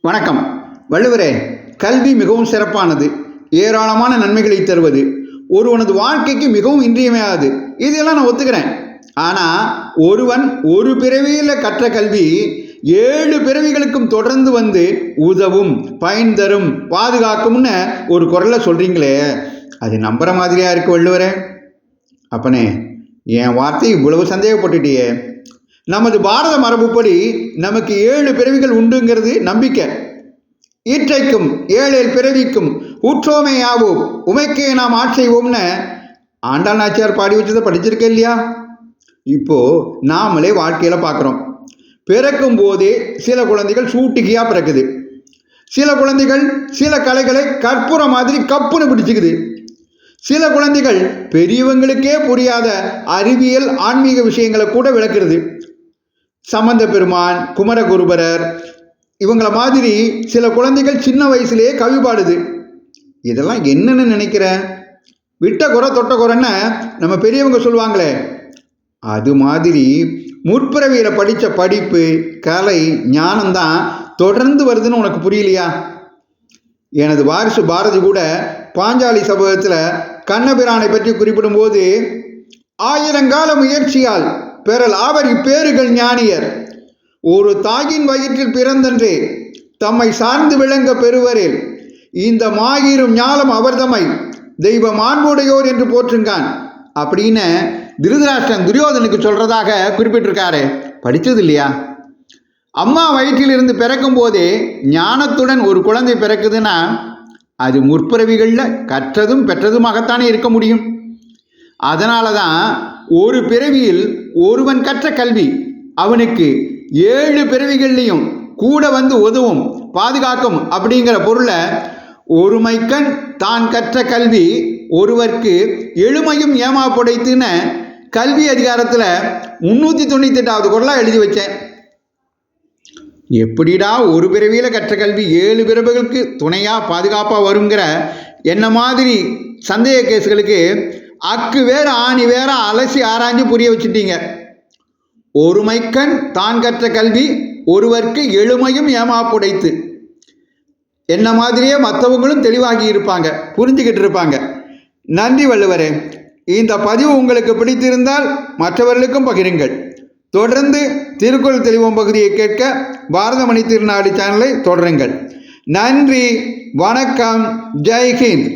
வணக்கம். வள்ளுவரே, கல்வி மிகவும் சிறப்பானது, ஏராளமான நன்மைகளை தருவது, ஒருவனது வாழ்க்கைக்கு மிகவும் இன்றியமையாது. இதெல்லாம் நான் ஒத்துக்கிறேன். ஆனால் ஒருவன் ஒரு பிறவியில் கற்ற கல்வி 7 பிறவிகளுக்கும் தொடர்ந்து வந்து உதவும், பயன் தரும், பாதுகாக்கும்னு ஒரு குரலை சொல்கிறீங்களே, அது நம்புகிற மாதிரியாக இருக்கு வள்ளுவரே. அப்பனே, என் வார்த்தை இவ்வளவு சந்தேகப்பட்டுட்டியே. நமது பாரத மரபுப்படி நமக்கு 7 பிறவிகள் உண்டுங்கிறது நம்பிக்கை. ஈற்றைக்கும் 7 பிறவிக்கும் ஊற்றோமையாவோம், உமைக்கே நாம் ஆட்செய்வோம்னு ஆண்டாள் நாச்சியார் பாடி வச்சதை படிச்சிருக்க இல்லையா? இப்போ நாமளே வாழ்க்கையில் பார்க்குறோம். பிறக்கும் போதே சில குழந்தைகள் சூட்டிகையாக பிறக்குது, சில குழந்தைகள் சில கலைகளை கற்பூரம் மாதிரி கப்புன்னு பிடிச்சிக்குது, சில குழந்தைகள் பெரியவங்களுக்கே புரியாத அறிவியல் ஆன்மீக விஷயங்களை கூட விளக்குறது. சம்பந்த பெருமான், குமரகுருபரர் இவங்கள மாதிரி சில குழந்தைகள் சின்ன வயசுலேயே கவி பாடுது. இதெல்லாம் என்னன்னு நினைக்கிற? விட்ட குறை தொட்ட குறைன்னு நம்ம பெரியவங்க சொல்லுவாங்களே, அது மாதிரி முற்பிறவியில் படித்த படிப்பு, கலை, ஞானம்தான் தொடர்ந்து வருதுன்னு உனக்கு புரியலையா? எனது வாரிசு பாரதி கூட பாஞ்சாலி சபகத்தில் கண்ணபிரானை பற்றி குறிப்பிடும்போது, 1000 கால முயற்சியால் பெறல் ஆவர் இப்பேறுகள் ஞானியர், ஒரு தாயின் வயிற்றில் பிறந்தன்றே தம்மை சார்ந்து விளங்க பெறுவரேல், இந்த மாயிரும் ஞாலம் அவர்தமை தெய்வ மாண்புடையோர் என்று போற்றுங்கான் அப்படின்னு திருதராஷ்டிரன் துரியோதனுக்கு சொல்றதாக குறிப்பிட்டிருக்காரு. படித்தது இல்லையா? அம்மா வயிற்றில் இருந்து பிறக்கும் போதே ஞானத்துடன் ஒரு குழந்தை பிறக்குதுன்னா அது முற்பிறவிகளில் கற்றதும் பெற்றதுமாகத்தானே இருக்க முடியும். அதனால தான் ஒரு பிறவியில் ஒருவன் கற்ற கல்வி அவனுக்கு 7 பிறவிகள்லையும் கூட வந்து உதவும், பாதுகாக்கும் அப்படிங்கிற பொருளை ஒருமைக்கண் தான் கற்ற கல்வி ஒருவருக்கு எழுமையும் ஏமா புடைத்துன்னு கல்வி அதிகாரத்தில் 398வது குறளாக எழுதி வச்சேன். எப்படிடா ஒரு பிறவியில் கற்ற கல்வி 7 பிறவிகளுக்கு துணையாக பாதுகாப்பாக வருங்கிற என்ன மாதிரி சந்தேக கேஸுகளுக்கு அக்கு வேற ஆணி வேற அலசி ஆராய்ஞ்சு புரிய வச்சுட்டீங்க. ஒருமைக்கண் தான் கற்ற கல்வி ஒருவருக்கு எழுமையும் ஏமாப்புடைத்து, என்ன மாதிரியே மற்றவங்களும் தெளிவாகி இருப்பாங்க, புரிஞ்சுக்கிட்டு இருப்பாங்க. நன்றி வள்ளுவரே. இந்த பதிவு உங்களுக்கு பிடித்திருந்தால் மற்றவர்களுக்கும் பகிருங்கள். தொடர்ந்து திருக்குறள் தெளிவோம் பகுதியை கேட்க பாரதமணி திருநாடு சேனலை தொடருங்கள். நன்றி, வணக்கம், ஜெய்ஹிந்த்.